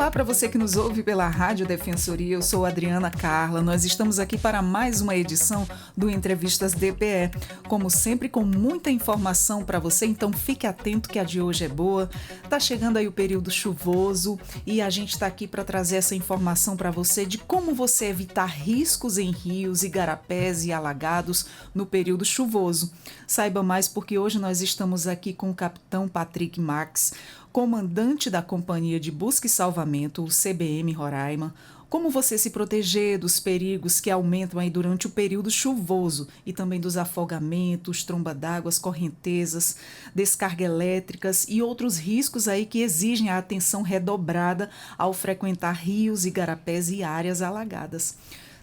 Olá para você que nos ouve pela Rádio Defensoria, eu sou Adriana Carla. Nós estamos aqui para mais uma edição do Entrevistas DPE. Como sempre, com muita informação para você, então fique atento que a de hoje é boa. Tá chegando aí o período chuvoso e a gente está aqui para trazer essa informação para você de como você evitar riscos em rios, igarapés e alagados no período chuvoso. Saiba mais porque hoje nós estamos aqui com o capitão Patrick Max, comandante da Companhia de Busca e Salvamento, o CBM Roraima. Como você se proteger dos perigos que aumentam aí durante o período chuvoso e também dos afogamentos, tromba d'água, correntezas, descargas elétricas e outros riscos aí que exigem a atenção redobrada ao frequentar rios, igarapés e áreas alagadas.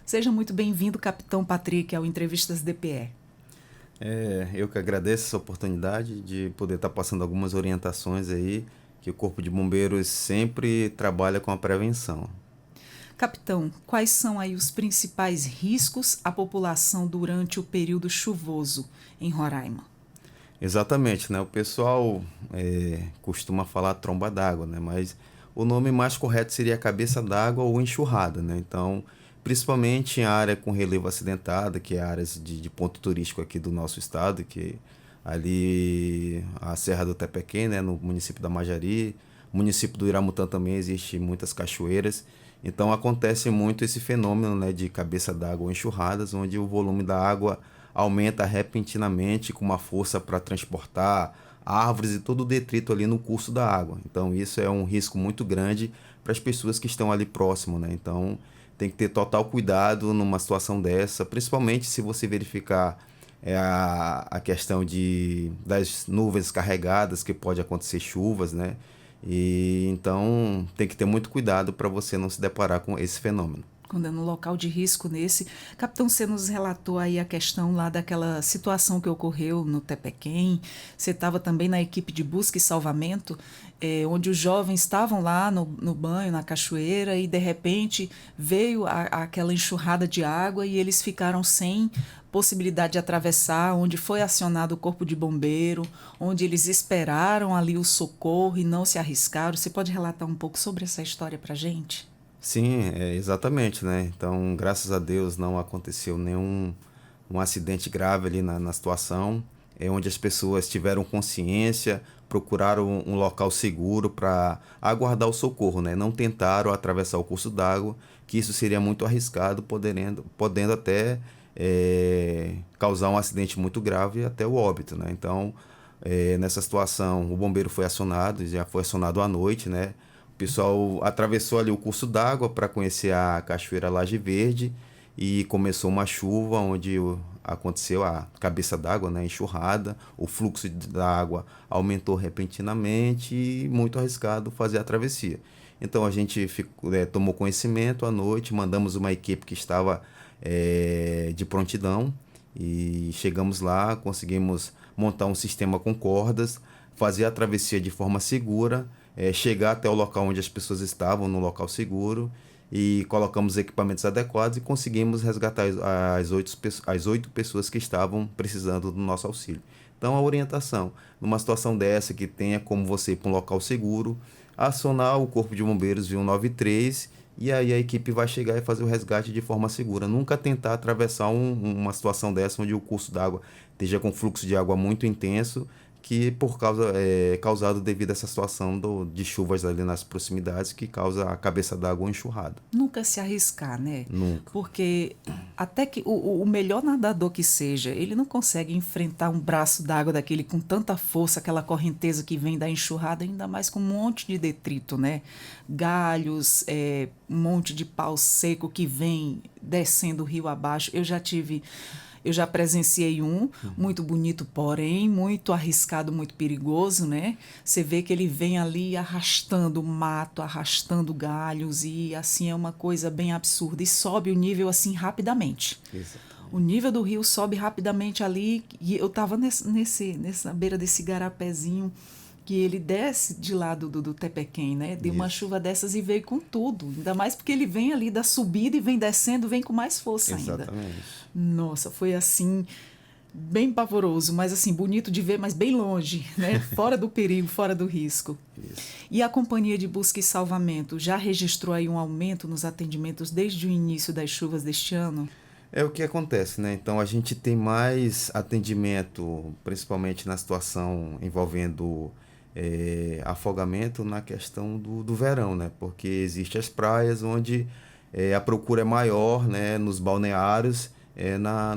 Seja muito bem-vindo, capitão Patrick, ao Entrevistas DPE. Eu que agradeço essa oportunidade de poder estar passando algumas orientações aí, que o Corpo de Bombeiros sempre trabalha com a prevenção. Capitão, quais são aí os principais riscos à população durante o período chuvoso em Roraima? Exatamente, né? O pessoal costuma falar tromba d'água, né? Mas o nome mais correto seria cabeça d'água ou enxurrada, né? Então, principalmente em área com relevo acidentado, que é áreas de ponto turístico aqui do nosso estado, que ali a Serra do Tepequém, né, no município da Majari, município do Iramutã também existe muitas cachoeiras. Então acontece muito esse fenômeno, né, de cabeça d'água ou enxurradas, onde o volume da água aumenta repentinamente com uma força para transportar árvores e todo o detrito ali no curso da água. Então isso é um risco muito grande para as pessoas que estão ali próximo, né? Então tem que ter total cuidado numa situação dessa, principalmente se você verificar a questão das nuvens carregadas, que pode acontecer chuvas, né? E então tem que ter muito cuidado para você não se deparar com esse fenômeno. Quando é no local de risco nesse. Capitão, você nos relatou aí a questão lá daquela situação que ocorreu no Tepequém. Você estava também na equipe de busca e salvamento, onde os jovens estavam lá no banho, na cachoeira, e de repente veio aquela enxurrada de água e eles ficaram sem possibilidade de atravessar, onde foi acionado o corpo de bombeiro, onde eles esperaram ali o socorro e não se arriscaram. Você pode relatar um pouco sobre essa história para a gente? Sim, exatamente, né? Então, graças a Deus não aconteceu nenhum acidente grave ali na situação, onde as pessoas tiveram consciência, procuraram um local seguro para aguardar o socorro, né? Não tentaram atravessar o curso d'água, que isso seria muito arriscado, podendo até causar um acidente muito grave e até o óbito, né? Então, nessa situação, o bombeiro foi acionado, já foi acionado à noite, né? O pessoal atravessou ali o curso d'água para conhecer a Cachoeira Laje Verde e começou uma chuva onde aconteceu a cabeça d'água, né, enxurrada, o fluxo da água aumentou repentinamente e muito arriscado fazer a travessia. Então a gente tomou conhecimento à noite, mandamos uma equipe que estava de prontidão e chegamos lá, conseguimos montar um sistema com cordas, fazer a travessia de forma segura, chegar até o local onde as pessoas estavam, no local seguro, e colocamos equipamentos adequados e conseguimos resgatar as 8 pessoas que estavam precisando do nosso auxílio. Então a orientação, numa situação dessa que tenha como você ir para um local seguro, acionar o Corpo de Bombeiros via 193 e aí a equipe vai chegar e fazer o resgate de forma segura. Nunca tentar atravessar uma situação dessa onde o curso d'água esteja com fluxo de água muito intenso, que causado devido a essa situação de chuvas ali nas proximidades, que causa a cabeça d'água ou enxurrada. Nunca se arriscar, né? Nunca. Porque até que o melhor nadador que seja, ele não consegue enfrentar um braço d'água daquele com tanta força, aquela correnteza que vem da enxurrada, ainda mais com um monte de detrito, né? Galhos, um monte de pau seco que vem descendo o rio abaixo. Eu já presenciei muito bonito, porém muito arriscado, muito perigoso, né? Você vê que ele vem ali arrastando mato, arrastando galhos e assim é uma coisa bem absurda e sobe o nível assim rapidamente. Exatamente. O nível do rio sobe rapidamente ali e eu estava nessa beira desse garapézinho que ele desce de lá do Tepequém, né? Deu uma chuva dessas e veio com tudo. Ainda mais porque ele vem ali da subida e vem descendo, vem com mais força ainda. Exatamente. Nossa, foi assim, bem pavoroso, mas assim, bonito de ver, mas bem longe, né? Fora do perigo, fora do risco. Isso. E a Companhia de Busca e Salvamento já registrou aí um aumento nos atendimentos desde o início das chuvas deste ano? É o que acontece, né? Então a gente tem mais atendimento, principalmente na situação envolvendo afogamento na questão do verão, né? Porque existem as praias onde a procura é maior, né? Nos balneários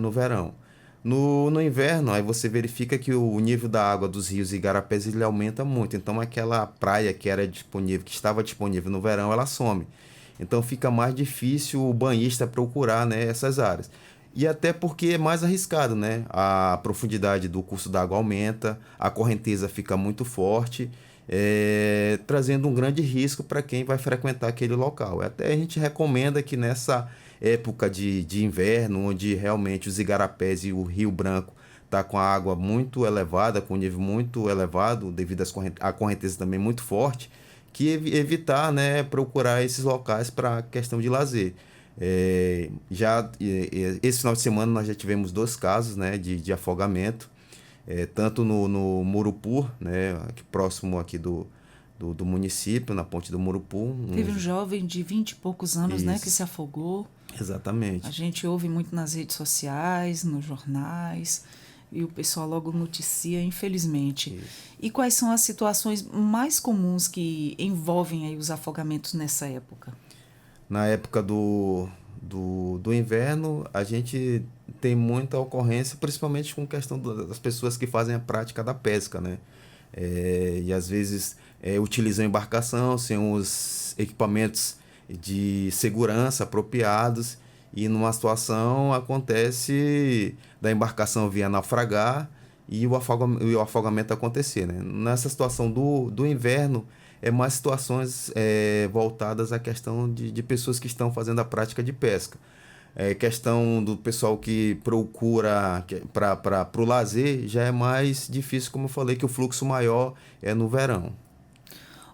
no verão. No inverno, aí você verifica que o nível da água dos rios e igarapés ele aumenta muito. Então aquela praia que era disponível, que estava disponível no verão, ela some. Então fica mais difícil o banhista procurar, né, essas áreas. E até porque é mais arriscado, né? A profundidade do curso d'água aumenta, a correnteza fica muito forte, trazendo um grande risco para quem vai frequentar aquele local. Até a gente recomenda que nessa época de inverno, onde realmente os igarapés e o Rio Branco está com a água muito elevada, com um nível muito elevado, devido à correnteza também muito forte, que evitar, né, procurar esses locais para questão de lazer. Esse final de semana nós já tivemos 2 casos, né, de afogamento, tanto no Murupur, né, aqui próximo aqui do município, na ponte do Murupur. Teve um jovem de 20 e poucos anos, né, que Isso. se afogou. Exatamente. A gente ouve muito nas redes sociais, nos jornais, e o pessoal logo noticia, infelizmente. Isso. E quais são as situações mais comuns que envolvem aí os afogamentos nessa época? Na época do inverno, a gente tem muita ocorrência, principalmente com questão das pessoas que fazem a prática da pesca, né? E às vezes utilizam embarcação sem os equipamentos de segurança apropriados, e numa situação acontece da embarcação vir a naufragar e o afogamento acontecer, né? Nessa situação do inverno, é mais situações voltadas à questão de pessoas que estão fazendo a prática de pesca. Questão do pessoal que procura para o lazer, já é mais difícil, como eu falei, que o fluxo maior é no verão.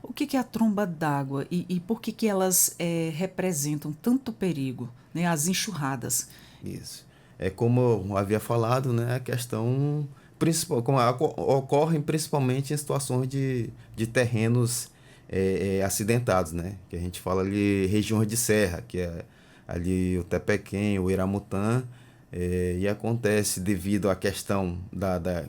O que é a tromba d'água e por que elas representam tanto perigo, né? As enxurradas. Isso. É como eu havia falado, né? A questão principal, ocorrem principalmente em situações de terrenos acidentados, né? Que a gente fala ali regiões de serra, que é ali o Tepequém, o Iramutã, e acontece devido à questão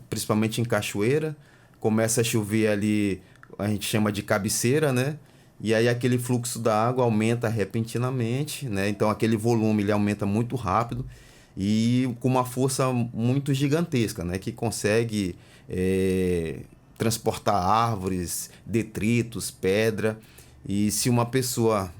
principalmente em cachoeira, começa a chover ali, a gente chama de cabeceira, né? E aí aquele fluxo da água aumenta repentinamente, né? Então aquele volume ele aumenta muito rápido e com uma força muito gigantesca, né? Que consegue transportar árvores, detritos, pedra. E se uma pessoa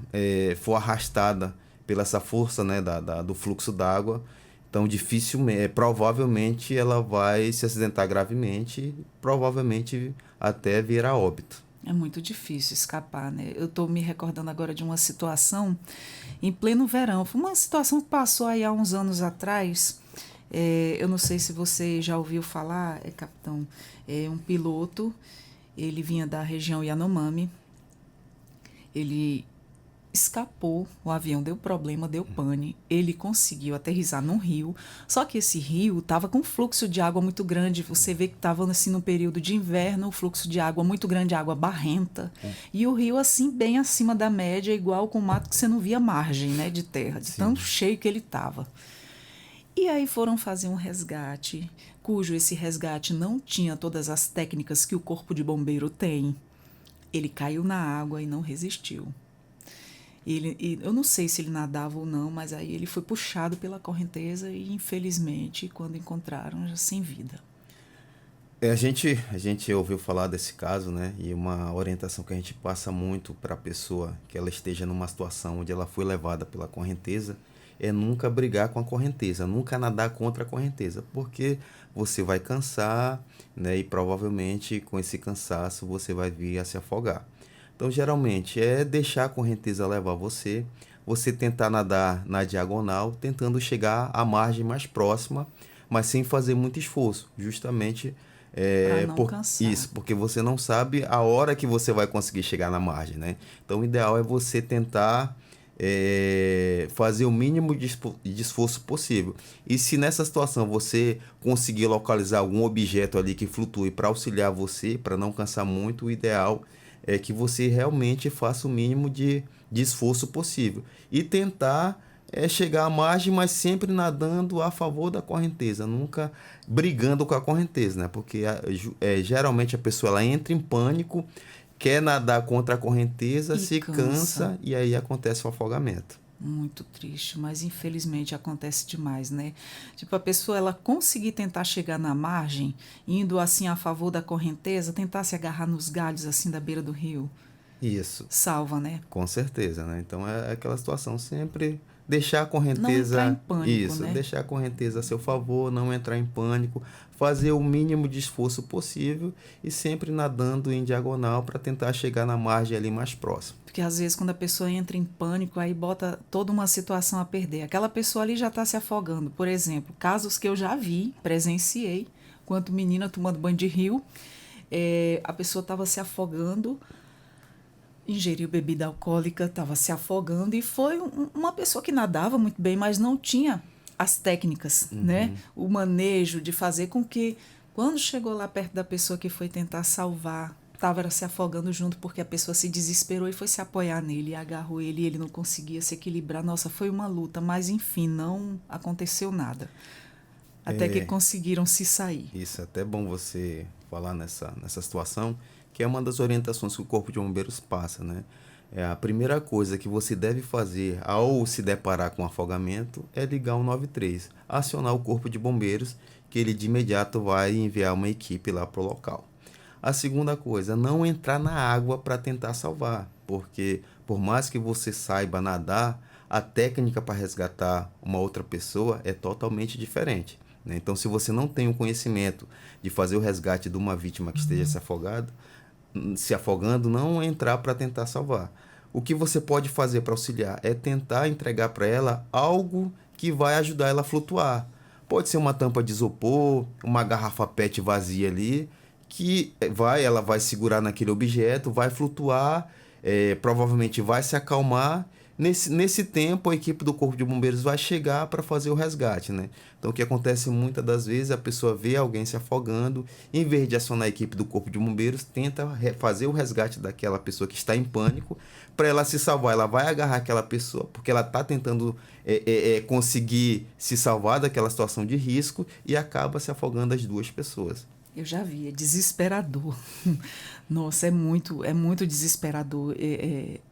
for arrastada pela essa força, né, do fluxo d'água, então dificilmente, provavelmente ela vai se acidentar gravemente e provavelmente até vir a óbito. É muito difícil escapar, né? Eu estou me recordando agora de uma situação em pleno verão. Foi uma situação que passou aí há uns anos atrás. Eu não sei se você já ouviu falar, capitão, um piloto, ele vinha da região Yanomami, ele escapou, o avião deu problema, deu pane, ele conseguiu aterrissar num rio, só que esse rio estava com um fluxo de água muito grande, você vê que estava assim no período de inverno, o fluxo de água muito grande, água barrenta, e o rio assim bem acima da média, igual com o mato que você não via margem, né, de terra, de tão cheio que ele estava. E aí foram fazer um resgate, cujo esse resgate não tinha todas as técnicas que o corpo de bombeiro tem. Ele caiu na água e não resistiu. Eu não sei se ele nadava ou não, mas aí ele foi puxado pela correnteza e, infelizmente, quando encontraram, já sem vida. A gente ouviu falar desse caso, né? E uma orientação que a gente passa muito para a pessoa que ela esteja numa situação onde ela foi levada pela correnteza é nunca brigar com a correnteza, nunca nadar contra a correnteza, porque você vai cansar, né? E provavelmente com esse cansaço você vai vir a se afogar. Então, geralmente, é deixar a correnteza levar você tentar nadar na diagonal, tentando chegar à margem mais próxima, mas sem fazer muito esforço, justamente Para não cansar. isso, porque você não sabe a hora que você vai conseguir chegar na margem, né? Então, o ideal é você tentar fazer o mínimo de esforço possível. E se nessa situação você conseguir localizar algum objeto ali que flutue para auxiliar você, para não cansar muito, o ideal é que você realmente faça o mínimo de esforço possível. E tentar chegar à margem, mas sempre nadando a favor da correnteza, nunca brigando com a correnteza, né? Porque geralmente a pessoa ela entra em pânico, quer nadar contra a correnteza, E se cansa e aí acontece o afogamento. Muito triste, mas infelizmente acontece demais, né? Tipo, a pessoa ela conseguir tentar chegar na margem, indo assim a favor da correnteza, tentar se agarrar nos galhos assim da beira do rio, Isso, salva, né? com certeza, né? Então é aquela situação sempre deixar a Não entrar em correnteza, pânico, isso, né? deixar a correnteza a seu favor, não entrar em pânico, fazer o mínimo de esforço possível e sempre nadando em diagonal para tentar chegar na margem ali mais próxima. Porque às vezes quando a pessoa entra em pânico, aí bota toda uma situação a perder. Aquela pessoa ali já está se afogando. Por exemplo, casos que eu já vi, presenciei, quanto menina tomando banho de rio, a pessoa estava se afogando, ingeriu bebida alcoólica, estava se afogando e foi uma pessoa que nadava muito bem, mas não tinha as técnicas, né? O manejo de fazer com que, quando chegou lá perto da pessoa que foi tentar salvar, estava se afogando junto porque a pessoa se desesperou e foi se apoiar nele, agarrou ele e ele não conseguia se equilibrar. Nossa, foi uma luta, mas enfim, não aconteceu nada. Até que conseguiram se sair. Isso é até bom você falar nessa situação, que é uma das orientações que o Corpo de Bombeiros passa, né? A primeira coisa que você deve fazer ao se deparar com afogamento é ligar o 93, acionar o Corpo de Bombeiros, que ele de imediato vai enviar uma equipe lá para o local. A segunda coisa, não entrar na água para tentar salvar, porque por mais que você saiba nadar, a técnica para resgatar uma outra pessoa é totalmente diferente, né? Então, se você não tem o conhecimento de fazer o resgate de uma vítima que esteja se afogando, não entrar para tentar salvar. O que você pode fazer para auxiliar é tentar entregar para ela algo que vai ajudar ela a flutuar. Pode ser uma tampa de isopor, uma garrafa PET vazia ali, que ela vai segurar naquele objeto, vai flutuar, provavelmente vai se acalmar. Nesse tempo, a equipe do Corpo de Bombeiros vai chegar para fazer o resgate, né? Então, o que acontece muitas das vezes, a pessoa vê alguém se afogando, em vez de acionar a equipe do Corpo de Bombeiros, tenta fazer o resgate daquela pessoa que está em pânico, para ela se salvar. Ela vai agarrar aquela pessoa, porque ela está tentando conseguir se salvar daquela situação de risco e acaba se afogando as duas pessoas. Eu já vi, é desesperador. Nossa, é muito desesperador.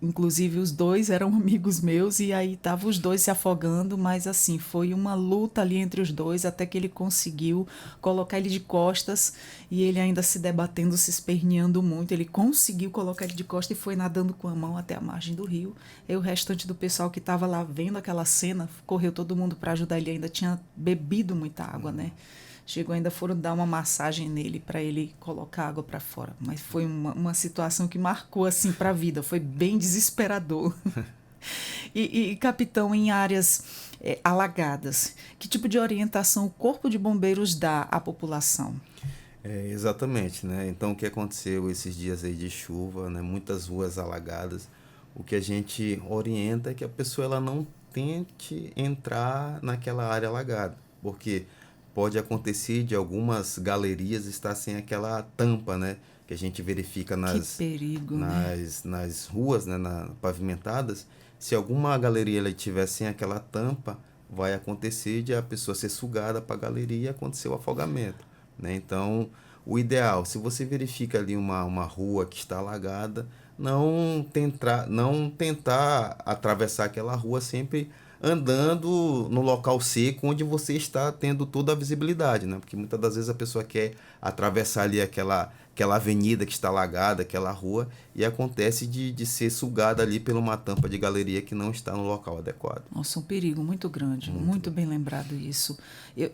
Inclusive, os dois eram amigos meus e aí estavam os dois se afogando, mas assim, foi uma luta ali entre os dois até que ele conseguiu colocar ele de costas e ele ainda se debatendo, se esperneando muito. Ele conseguiu colocar ele de costas e foi nadando com a mão até a margem do rio. E o restante do pessoal que estava lá vendo aquela cena, correu todo mundo para ajudar ele. Ainda tinha bebido muita água, né? Chegou ainda, foram dar uma massagem nele para ele colocar água para fora. Mas foi uma situação que marcou assim para a vida. Foi bem desesperador. Capitão, em áreas alagadas, que tipo de orientação o Corpo de Bombeiros dá à população? Exatamente, né? Então, o que aconteceu esses dias aí de chuva, né? Muitas ruas alagadas. O que a gente orienta é que a pessoa ela não tente entrar naquela área alagada, porque pode acontecer de algumas galerias estar sem aquela tampa, né? Que a gente verifica Que perigo, né? nas ruas, né? Pavimentadas. Se alguma galeria ela tiver sem aquela tampa, vai acontecer de a pessoa ser sugada para a galeria e acontecer o afogamento, né? Então, o ideal, se você verifica ali uma rua que está alagada, não tentar atravessar aquela rua sempre andando no local seco onde você está tendo toda a visibilidade, né? Porque muitas das vezes a pessoa quer atravessar ali aquela avenida que está alagada, aquela rua, e acontece de ser sugada ali por uma tampa de galeria que não está no local adequado. Nossa, um perigo muito grande, muito bem lembrado isso.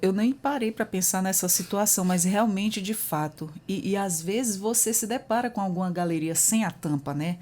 Eu nem parei para pensar nessa situação, mas realmente, de fato, e às vezes você se depara com alguma galeria sem a tampa, né?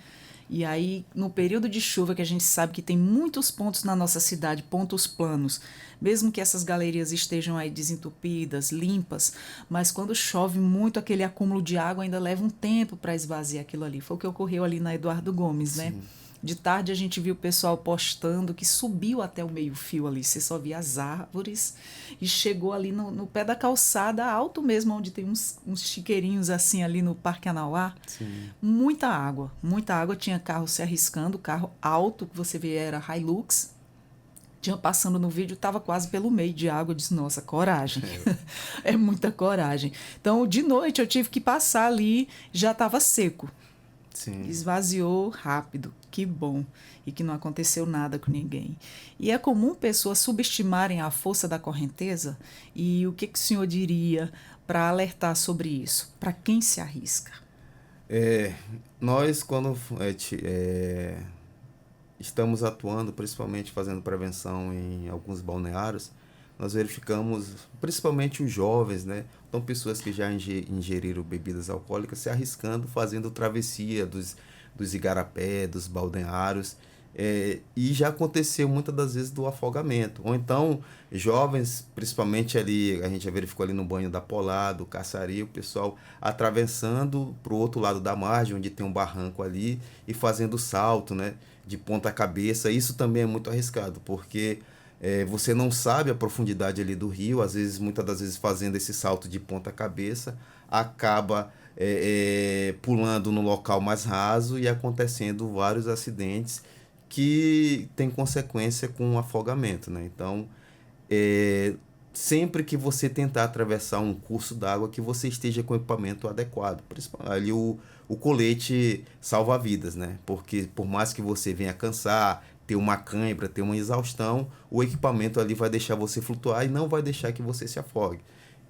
E aí, no período de chuva, que a gente sabe que tem muitos pontos na nossa cidade, pontos planos, mesmo que essas galerias estejam aí desentupidas, limpas, mas quando chove muito, aquele acúmulo de água ainda leva um tempo para esvaziar aquilo ali. Foi o que ocorreu ali na Eduardo Gomes, né? Sim. De tarde a gente viu o pessoal postando que subiu até o meio-fio ali, você só via as árvores e chegou ali no pé da calçada, alto mesmo, onde tem uns chiqueirinhos assim ali no Parque Anauá. Sim. Muita água, tinha carro se arriscando, carro alto que você vê era Hilux. Tinha passando no vídeo, estava quase pelo meio de água. Eu disse, nossa, coragem. É muita coragem. Então, de noite eu tive que passar ali, já estava seco. Sim. Esvaziou rápido, que bom. E que não aconteceu nada com ninguém. E é comum pessoas subestimarem a força da correnteza. E o que o senhor diria para alertar sobre isso? Para quem se arrisca? Nós, quando estamos atuando, principalmente fazendo prevenção em alguns balneários, nós verificamos, principalmente os jovens, né? Então, pessoas que já ingeriram bebidas alcoólicas se arriscando, fazendo travessia dos igarapé, dos balneários. E já aconteceu muitas das vezes do afogamento. Ou então, jovens, principalmente ali, a gente já verificou ali no banho da Polar, do Caçari, o pessoal atravessando para o outro lado da margem, onde tem um barranco ali, e fazendo salto, né? De ponta cabeça. Isso também é muito arriscado, porque você não sabe a profundidade ali do rio, às vezes, muitas das vezes fazendo esse salto de ponta cabeça, acaba pulando no local mais raso e acontecendo vários acidentes que tem consequência com o afogamento, né? Então, sempre que você tentar atravessar um curso d'água, que você esteja com o equipamento adequado, principalmente ali o colete salva-vidas, né? Porque por mais que você venha cansar, ter uma cãibra, ter uma exaustão, o equipamento ali vai deixar você flutuar e não vai deixar que você se afogue.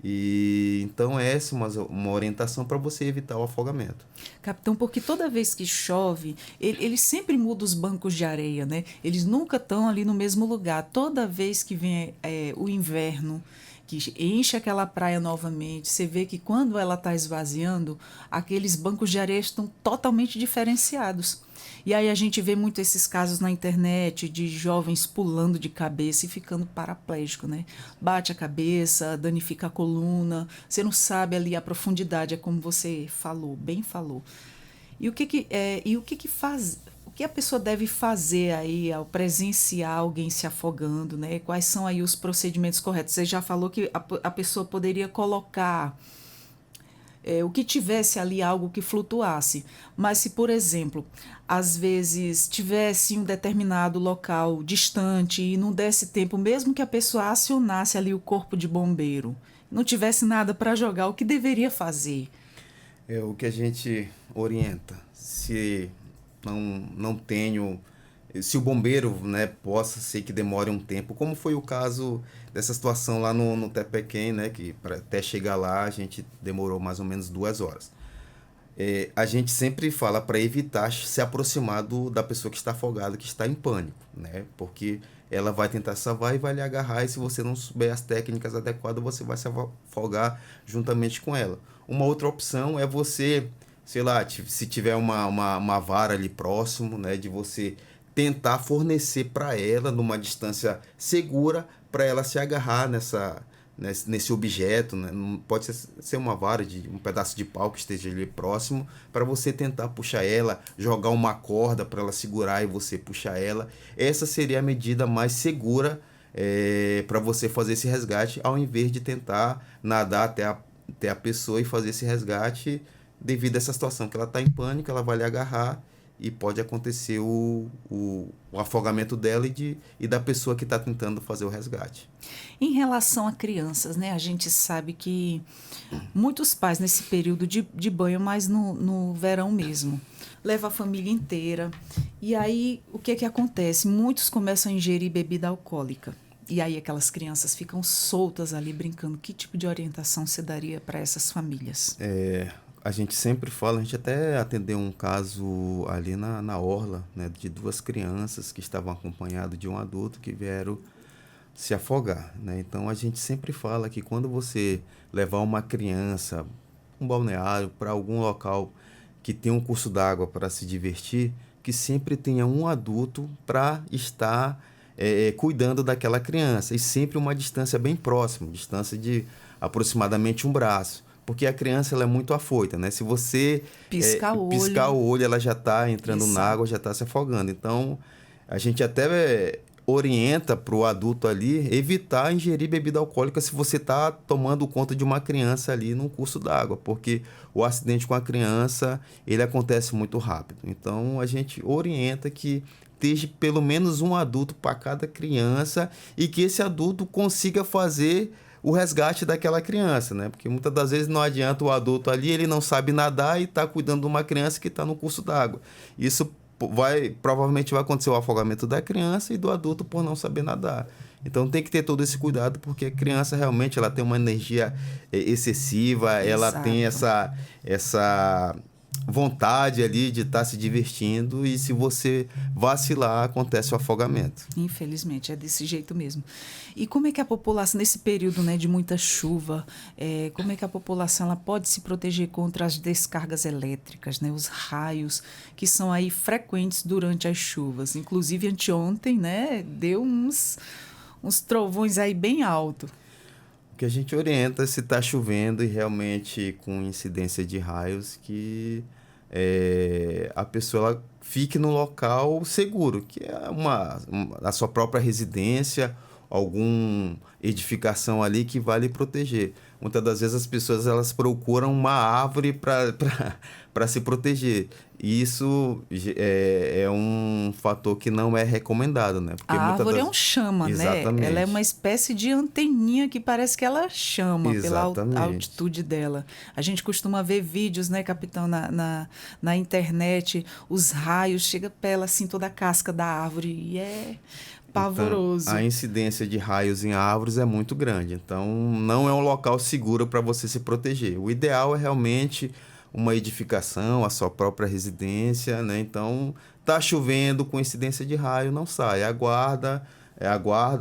E então essa é uma orientação para você evitar o afogamento. Capitão, porque toda vez que chove, ele sempre muda os bancos de areia, né? Eles nunca estão ali no mesmo lugar. Toda vez que vem o inverno, que enche aquela praia novamente, você vê que quando ela está esvaziando, aqueles bancos de areia estão totalmente diferenciados. E aí a gente vê muito esses casos na internet de jovens pulando de cabeça e ficando paraplégico, né? Bate a cabeça, danifica a coluna, você não sabe ali a profundidade, é como você falou, bem falou. E o que faz, o que a pessoa deve fazer aí ao presenciar alguém se afogando, né? Quais são aí os procedimentos corretos? Você já falou que a pessoa poderia colocar o que tivesse ali algo que flutuasse. Mas se, por exemplo, às vezes tivesse um determinado local distante e não desse tempo, mesmo que a pessoa acionasse ali o corpo de bombeiro, não tivesse nada para jogar, o que deveria fazer? É o que a gente orienta. Se não tenho, se o bombeiro, né, possa ser que demore um tempo, como foi o caso dessa situação lá no Tepequém, né, que até chegar lá a gente demorou mais ou menos 2 horas. A gente sempre fala para evitar se aproximar da pessoa que está afogada, que está em pânico, né, porque ela vai tentar salvar e vai lhe agarrar, e se você não souber as técnicas adequadas, você vai se afogar juntamente com ela. Uma outra opção é você, sei lá, se tiver uma vara ali próximo, né, de você tentar fornecer para ela, numa distância segura, para ela se agarrar nesse objeto, né? Não pode ser uma vara, um pedaço de pau que esteja ali próximo, para você tentar puxar ela, jogar uma corda para ela segurar e você puxar ela. Essa seria a medida mais segura para você fazer esse resgate, ao invés de tentar nadar até a pessoa e fazer esse resgate, devido a essa situação que ela está em pânico, ela vai lhe agarrar e pode acontecer o afogamento dela e da pessoa que está tentando fazer o resgate. Em relação a crianças, né, a gente sabe que muitos pais nesse período de banho, mas no verão mesmo, leva a família inteira. E aí, o que acontece? Muitos começam a ingerir bebida alcoólica. E aí aquelas crianças ficam soltas ali brincando. Que tipo de orientação você daria para essas famílias? A gente sempre fala, a gente até atendeu um caso ali na orla, né, de 2 crianças que estavam acompanhadas de um adulto que vieram se afogar, né? Então a gente sempre fala que quando você levar uma criança, um balneário, para algum local que tem um curso d'água para se divertir, que sempre tenha um adulto para estar cuidando daquela criança, e sempre uma distância bem próxima, distância de aproximadamente um braço, porque a criança ela é muito afoita, né? Se você piscar o olho, ela já está entrando na água, já está se afogando. Então, a gente até orienta para o adulto ali evitar ingerir bebida alcoólica se você está tomando conta de uma criança ali num curso d'água, porque o acidente com a criança, ele acontece muito rápido. Então, a gente orienta que esteja pelo menos um adulto para cada criança e que esse adulto consiga fazer o resgate daquela criança, né? Porque muitas das vezes não adianta o adulto ali, ele não sabe nadar e está cuidando de uma criança que está no curso d'água. Isso provavelmente vai acontecer o afogamento da criança e do adulto por não saber nadar. Então tem que ter todo esse cuidado, porque a criança realmente ela tem uma energia excessiva, ela tem essa vontade ali de estar se divertindo, e se você vacilar, acontece o afogamento. Infelizmente, é desse jeito mesmo. E como é que a população, nesse período, né, de muita chuva, como é que a população ela pode se proteger contra as descargas elétricas, né, os raios que são aí frequentes durante as chuvas? Inclusive, anteontem, né, deu uns trovões aí bem alto. O que a gente orienta, se está chovendo e realmente com incidência de raios, que a pessoa ela fique no local seguro, que é a sua própria residência, alguma edificação ali que vai lhe proteger. Muitas das vezes as pessoas elas procuram uma árvore para se proteger. E isso é um fator que não é recomendado, né? Porque a árvore é um chama, Exatamente. Né? Ela é uma espécie de anteninha que parece que ela chama. Exatamente. Pela altitude dela. A gente costuma ver vídeos, né, capitão, na internet, os raios, chega pela assim toda a casca da árvore e é pavoroso. Então, a incidência de raios em árvores é muito grande, então não é um local seguro para você se proteger. O ideal é realmente uma edificação, a sua própria residência, né? Então, tá chovendo com incidência de raio, não sai, aguarda,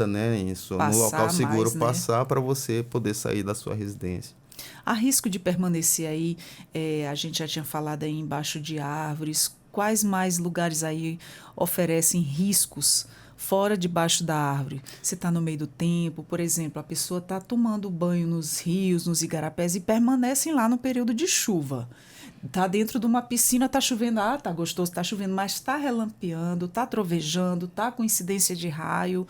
né, no local seguro mais, passar, né, para você poder sair da sua residência. Há risco de permanecer aí, a gente já tinha falado aí embaixo de árvores, quais mais lugares aí oferecem riscos fora debaixo da árvore? Você está no meio do tempo, por exemplo, a pessoa está tomando banho nos rios, nos igarapés e permanecem lá no período de chuva. Está dentro de uma piscina, está chovendo, está gostoso, está chovendo, mas está relampeando, está trovejando, está com incidência de raio.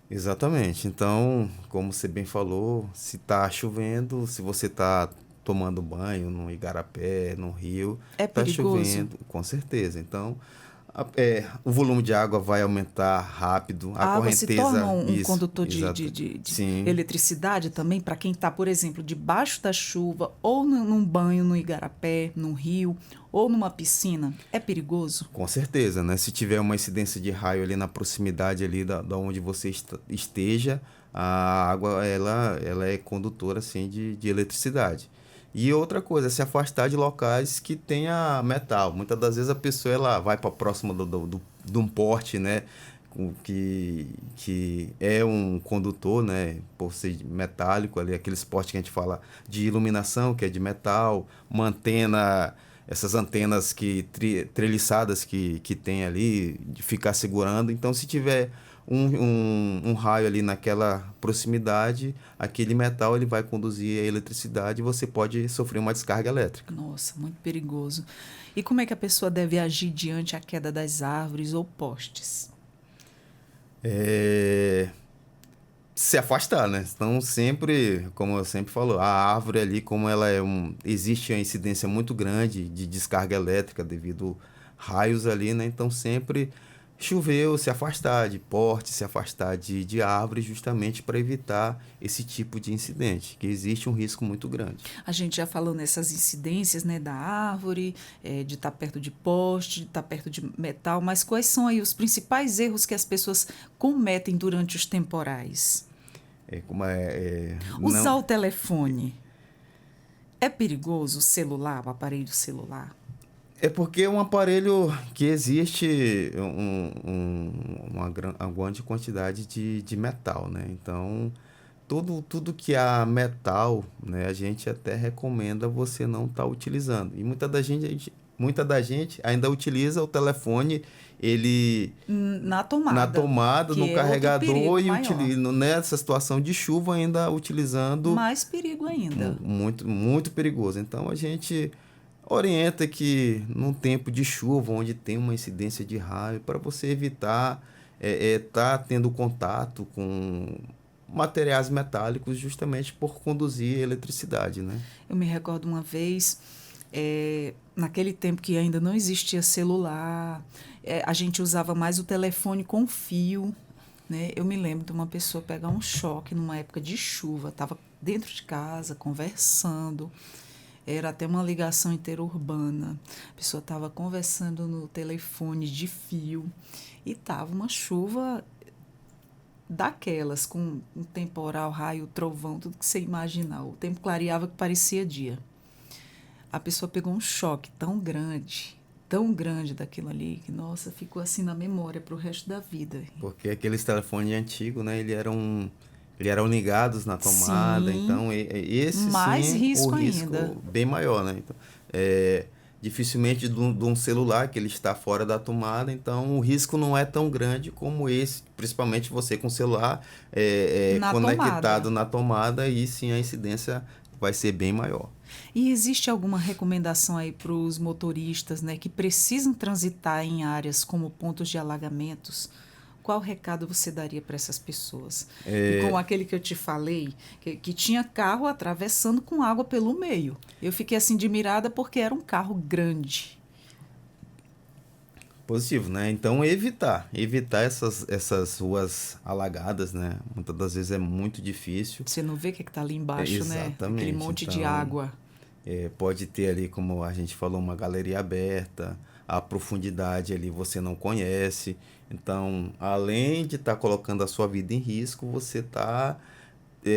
Exatamente. Então, como você bem falou, se está chovendo, se você está tomando banho no igarapé, no rio, está chovendo, com certeza. Então, o volume de água vai aumentar rápido. A água se torna um condutor de eletricidade também para quem está, por exemplo, debaixo da chuva, ou num banho no igarapé, num rio, ou numa piscina. É perigoso? Com certeza, né? Se tiver uma incidência de raio ali na proximidade ali da onde você esteja, a água ela é condutora assim, de eletricidade. E outra coisa, se afastar de locais que tenha metal. Muitas das vezes a pessoa ela vai para próximo de um porte, né, que é um condutor, né, por ser metálico, ali, aqueles portes que a gente fala de iluminação, que é de metal, uma antena, essas antenas treliçadas que tem ali, de ficar segurando. Então, se tiver um raio ali naquela proximidade, aquele metal ele vai conduzir a eletricidade e você pode sofrer uma descarga elétrica. Nossa, muito perigoso. E como é que a pessoa deve agir diante a queda das árvores ou postes? Se afastar, né? Então, sempre, como eu sempre falo, a árvore ali, como ela existe uma incidência muito grande de descarga elétrica devido raios ali, né? Então, sempre choveu, se afastar de porte, se afastar de árvores, justamente para evitar esse tipo de incidente, que existe um risco muito grande. A gente já falou nessas incidências, né, da árvore, de estar perto de poste, de estar perto de metal, mas quais são aí os principais erros que as pessoas cometem durante os temporais? Usar o telefone. É perigoso o celular, o aparelho celular? É porque é um aparelho que existe uma grande quantidade de metal, né? Então, tudo que há metal, né, a gente até recomenda você não estar utilizando. E muita da gente ainda utiliza o telefone, ele Na na tomada, tomada, que no é outro carregador perigo e maior. nessa situação de chuva ainda utilizando Mais perigo ainda. muito, muito perigoso. Então a gente orienta que num tempo de chuva, onde tem uma incidência de raio, para você evitar tá tendo contato com materiais metálicos justamente por conduzir eletricidade, né? Eu me recordo uma vez, naquele tempo que ainda não existia celular, a gente usava mais o telefone com fio, né? Eu me lembro de uma pessoa pegar um choque numa época de chuva, estava dentro de casa, conversando, era até uma ligação interurbana. A pessoa estava conversando no telefone de fio e estava uma chuva daquelas, com um temporal, raio, trovão, tudo que você imaginar. O tempo clareava que parecia dia. A pessoa pegou um choque tão grande daquilo ali, que, nossa, ficou assim na memória para o resto da vida. Porque aqueles telefones antigos, né, eles eram ligados na tomada, Sim, então esse mais sim, o risco ainda. risco bem maior, né? Então, dificilmente de um celular que ele está fora da tomada, então o risco não é tão grande como esse, principalmente você com o celular Na tomada. conectado na tomada, e sim a incidência vai ser bem maior. E existe alguma recomendação aí para os motoristas, né, que precisam transitar em áreas como pontos de alagamentos? Qual recado você daria para essas pessoas? E com aquele que eu te falei, que tinha carro atravessando com água pelo meio. Eu fiquei assim admirada porque era um carro grande. Positivo, né? Então evitar essas ruas alagadas, né? Muitas das vezes é muito difícil. Você não vê o que está ali embaixo, né? Aquele Exatamente. monte de Então, água. pode ter ali, como a gente falou, uma galeria aberta, a profundidade ali você não conhece. Então, além de estar colocando a sua vida em risco, você está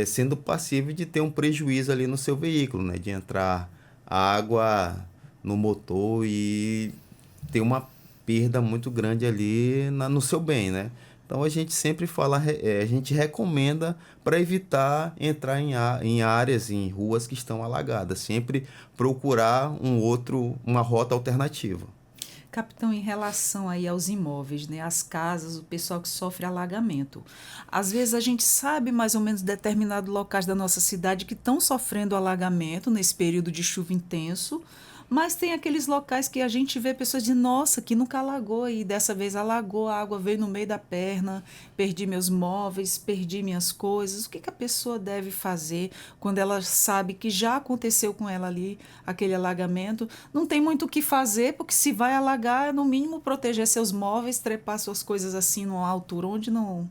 sendo passível de ter um prejuízo ali no seu veículo, né? De entrar água no motor e ter uma perda muito grande ali no seu bem, né? Então a gente sempre fala, a gente recomenda para evitar entrar em áreas, em ruas que estão alagadas, sempre procurar uma rota alternativa. Capitão, em relação aí aos imóveis, né, as casas, o pessoal que sofre alagamento. Às vezes a gente sabe mais ou menos determinados locais da nossa cidade que estão sofrendo alagamento nesse período de chuva intenso, mas tem aqueles locais que a gente vê pessoas de nossa, que nunca alagou e dessa vez alagou, a água veio no meio da perna, perdi meus móveis, perdi minhas coisas. O que a pessoa deve fazer quando ela sabe que já aconteceu com ela ali aquele alagamento? Não tem muito o que fazer, porque se vai alagar, é no mínimo proteger seus móveis, trepar suas coisas assim numa altura onde não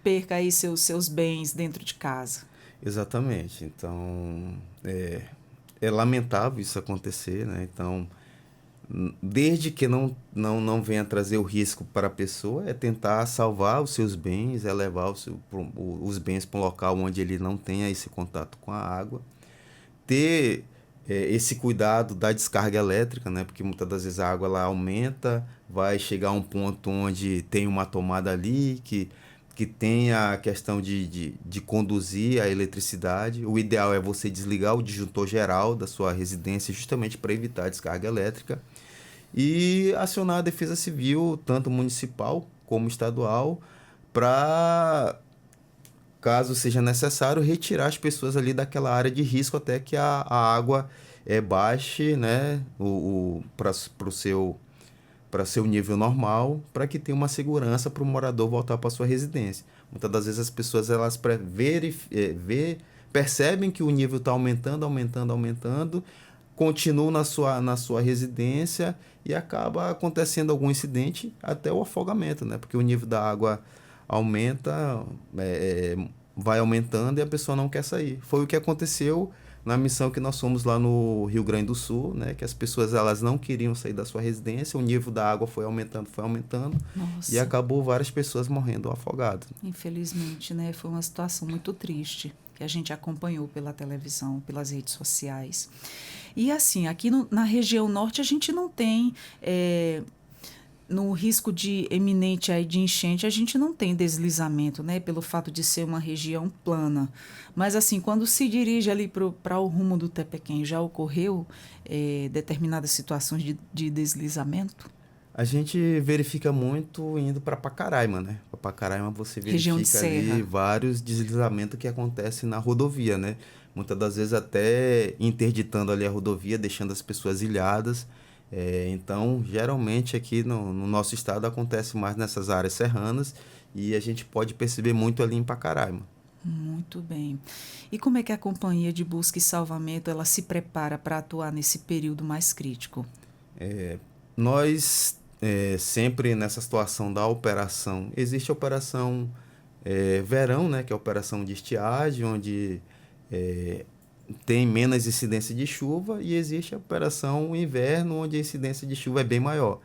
perca aí seus bens dentro de casa. Exatamente. Então, é lamentável isso acontecer, né? Então, desde que não venha trazer o risco para a pessoa, é tentar salvar os seus bens, é levar os bens para um local onde ele não tenha esse contato com a água. Ter esse cuidado da descarga elétrica, né? Porque muitas das vezes a água ela aumenta, vai chegar a um ponto onde tem uma tomada ali que tem a questão de conduzir a eletricidade. O ideal é você desligar o disjuntor geral da sua residência justamente para evitar a descarga elétrica e acionar a Defesa Civil, tanto municipal como estadual, para, caso seja necessário, retirar as pessoas ali daquela área de risco até que a água baixe, né, para seu nível normal, para que tenha uma segurança para o morador voltar para sua residência. Muitas das vezes as pessoas percebem que o nível está aumentando, continuam na sua residência e acaba acontecendo algum incidente, até o afogamento, né? Porque o nível da água aumenta, vai aumentando e a pessoa não quer sair. Foi o que aconteceu na missão que nós fomos lá no Rio Grande do Sul, né? Que as pessoas elas não queriam sair da sua residência, o nível da água foi aumentando e Nossa, acabou várias pessoas morrendo afogadas. infelizmente, né? Foi uma situação muito triste que a gente acompanhou pela televisão, pelas redes sociais. E assim, aqui na região norte a gente não tem no risco de eminente aí de enchente, a gente não tem deslizamento, né? Pelo fato de ser uma região plana. Mas, assim, quando se dirige ali para o rumo do Tepequém, já ocorreu determinadas situações de deslizamento? A gente verifica muito indo para Pacaraima, né? Para Pacaraima você Região de verifica ali serra. vários deslizamentos que acontecem na rodovia, né? Muitas das vezes até interditando ali a rodovia, deixando as pessoas ilhadas. Então, geralmente aqui no nosso estado acontece mais nessas áreas serranas e a gente pode perceber muito ali em Pacaraima. Muito bem. E como é que a Companhia de Busca e Salvamento ela se prepara para atuar nesse período mais crítico? Nós, sempre nessa situação da operação, existe a operação verão, né, que é a operação de estiagem, onde é, tem menos incidência de chuva, e existe a operação inverno, onde a incidência de chuva é bem maior.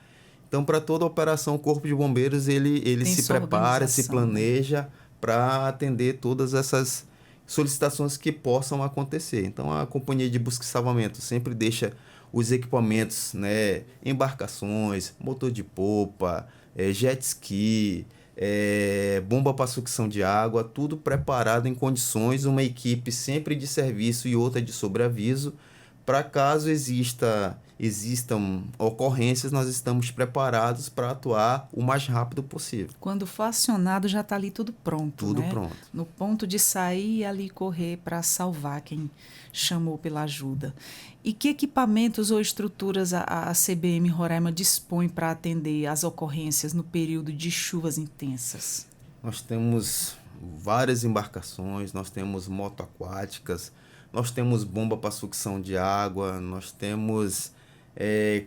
Então, para toda a operação, o Corpo de Bombeiros ele Tem se sua prepara, se organização, né? planeja para atender todas essas solicitações que possam acontecer. Então, a Companhia de Busca e Salvamento sempre deixa os equipamentos, né, embarcações, motor de popa, jet ski, bomba para sucção de água, tudo preparado em condições, uma equipe sempre de serviço e outra de sobreaviso, para caso existam ocorrências, nós estamos preparados para atuar o mais rápido possível. Quando for acionado, já está ali tudo pronto, Tudo né? pronto. No ponto de sair e ali correr para salvar quem chamou pela ajuda. E que equipamentos ou estruturas a CBM Roraima dispõe para atender às ocorrências no período de chuvas intensas? Nós temos várias embarcações, nós temos motoaquáticas, nós temos bomba para sucção de água, nós temos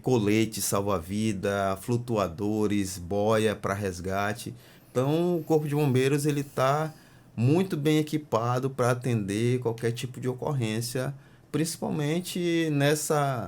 colete salva-vida, flutuadores, boia para resgate. Então, o Corpo de Bombeiros ele está muito bem equipado para atender qualquer tipo de ocorrência, principalmente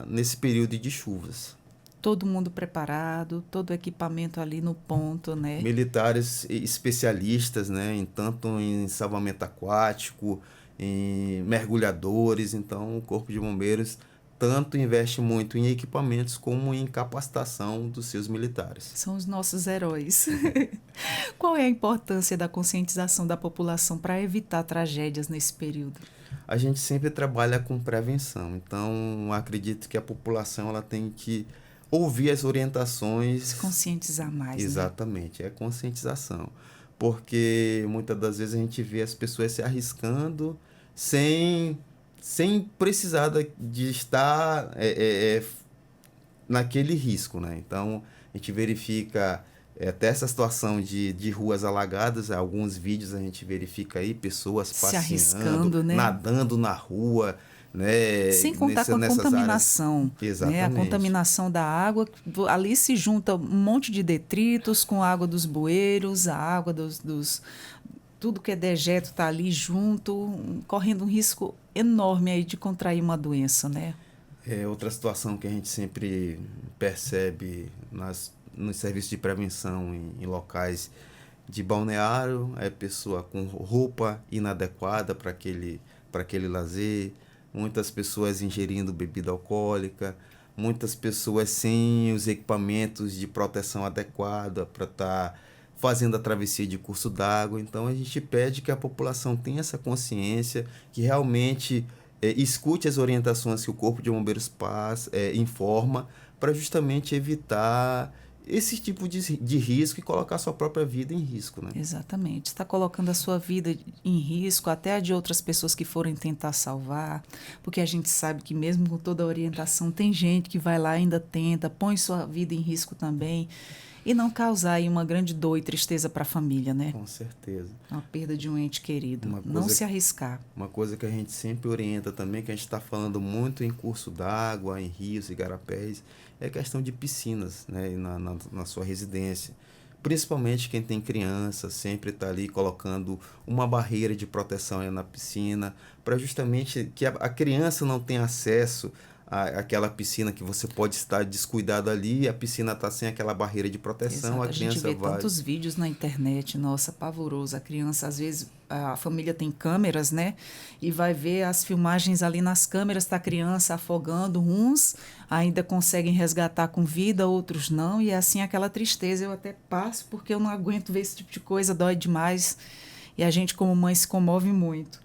nesse período de chuvas. Todo mundo preparado, todo o equipamento ali no ponto, né? Militares especialistas, né, tanto em salvamento aquático, em mergulhadores. Então, o Corpo de Bombeiros tanto investe muito em equipamentos como em capacitação dos seus militares. São os nossos heróis. Qual é a importância da conscientização da população para evitar tragédias nesse período? A gente sempre trabalha com prevenção, então acredito que a população ela tem que ouvir as orientações. Se conscientizar mais, Exatamente, é conscientização. Porque muitas das vezes a gente vê as pessoas se arriscando sem precisar de estar naquele risco, né? Então, a gente verifica até essa situação de ruas alagadas, alguns vídeos a gente verifica aí, pessoas se passeando, arriscando, né? nadando na rua, né? Sem contar com a nessas contaminação, áreas. né? A Exatamente. contaminação da água, ali se junta um monte de detritos com a água dos bueiros, a água tudo que é dejeto está ali junto, correndo um risco enorme aí de contrair uma doença, né? Outra situação que a gente sempre percebe nos serviços de prevenção em locais de balneário é pessoa com roupa inadequada para aquele lazer, muitas pessoas ingerindo bebida alcoólica, muitas pessoas sem os equipamentos de proteção adequada para estar fazendo a travessia de curso d'água. Então a gente pede que a população tenha essa consciência, que realmente escute as orientações que o Corpo de Bombeiros informa, para justamente evitar esse tipo de risco e colocar sua própria vida em risco, né? Exatamente. Está colocando a sua vida em risco, até a de outras pessoas que forem tentar salvar, porque a gente sabe que mesmo com toda a orientação, tem gente que vai lá e ainda tenta, põe sua vida em risco também, e não causar aí uma grande dor e tristeza para a família, né? Com certeza. Uma perda de um ente querido. Não se arriscar. Uma coisa que a gente sempre orienta também, que a gente está falando muito em curso d'água, em rios e garapés, é a questão de piscinas, né, na sua residência. Principalmente quem tem criança, sempre está ali colocando uma barreira de proteção na piscina, para justamente que a criança não tenha acesso aquela piscina que você pode estar descuidado ali e a piscina está sem aquela barreira de proteção, Exato. a criança gente vê vai... tantos vídeos na internet, nossa, pavoroso. A criança, às vezes, a família tem câmeras, né? E vai ver as filmagens ali nas câmeras, tá a criança afogando. Uns ainda conseguem resgatar com vida, outros não. E é assim aquela tristeza. Eu até passo porque eu não aguento ver esse tipo de coisa, dói demais. E a gente, como mãe, se comove muito.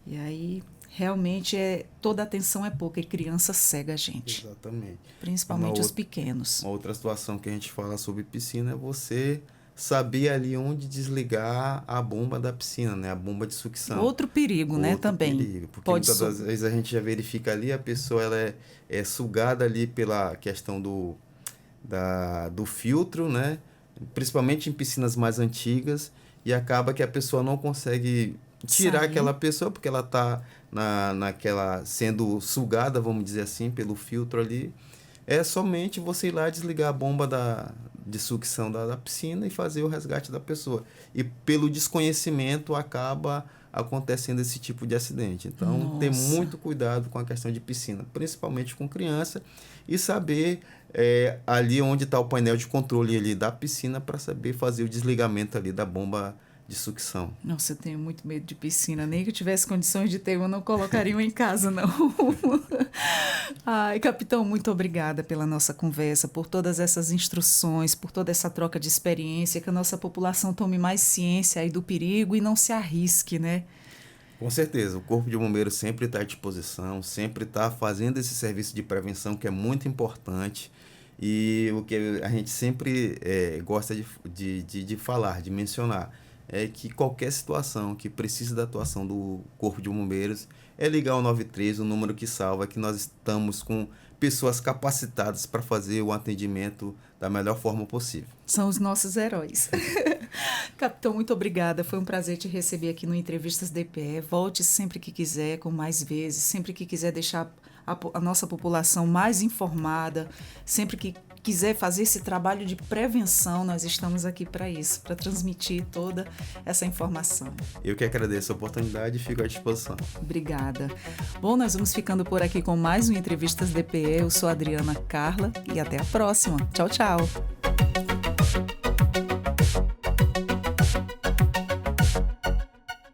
E aí... realmente toda atenção é pouca e criança cega a gente. Exatamente. Principalmente os pequenos. Uma outra situação que a gente fala sobre piscina é você saber ali onde desligar a bomba da piscina, né? A bomba de sucção. Outro perigo, né? Também. Perigo, porque muitas das vezes a gente já verifica ali, a pessoa ela é sugada ali pela questão do filtro, né? Principalmente em piscinas mais antigas, e acaba que a pessoa não consegue tirar aquela pessoa porque ela está naquela sendo sugada, vamos dizer assim, pelo filtro ali. É somente você ir lá desligar a bomba de sucção da piscina e fazer o resgate da pessoa. E pelo desconhecimento acaba acontecendo esse tipo de acidente. Então, ter muito cuidado com a questão de piscina, principalmente com criança, e saber ali onde está o painel de controle ali da piscina para saber fazer o desligamento ali da bomba de sucção. Nossa, eu tenho muito medo de piscina. Nem que eu tivesse condições de ter, eu não colocaria uma em casa, não. Ai, capitão, muito obrigada pela nossa conversa, por todas essas instruções, por toda essa troca de experiência, que a nossa população tome mais ciência aí do perigo e não se arrisque, né? Com certeza, o Corpo de Bombeiros sempre está à disposição, sempre está fazendo esse serviço de prevenção que é muito importante. E o que a gente sempre gosta de falar, de mencionar, é que qualquer situação que precise da atuação do Corpo de Bombeiros é ligar o 93, o número que salva, que nós estamos com pessoas capacitadas para fazer o atendimento da melhor forma possível. São os nossos heróis. Capitão, muito obrigada. Foi um prazer te receber aqui no Entrevistas DPE. Volte sempre que quiser, com mais vezes, sempre que quiser deixar a nossa população mais informada, sempre que quiser fazer esse trabalho de prevenção, nós estamos aqui para isso, para transmitir toda essa informação. Eu que agradeço a oportunidade e fico à disposição. Obrigada. Bom, nós vamos ficando por aqui com mais um Entrevistas DPE. Eu sou a Adriana Carla e até a próxima. Tchau, tchau.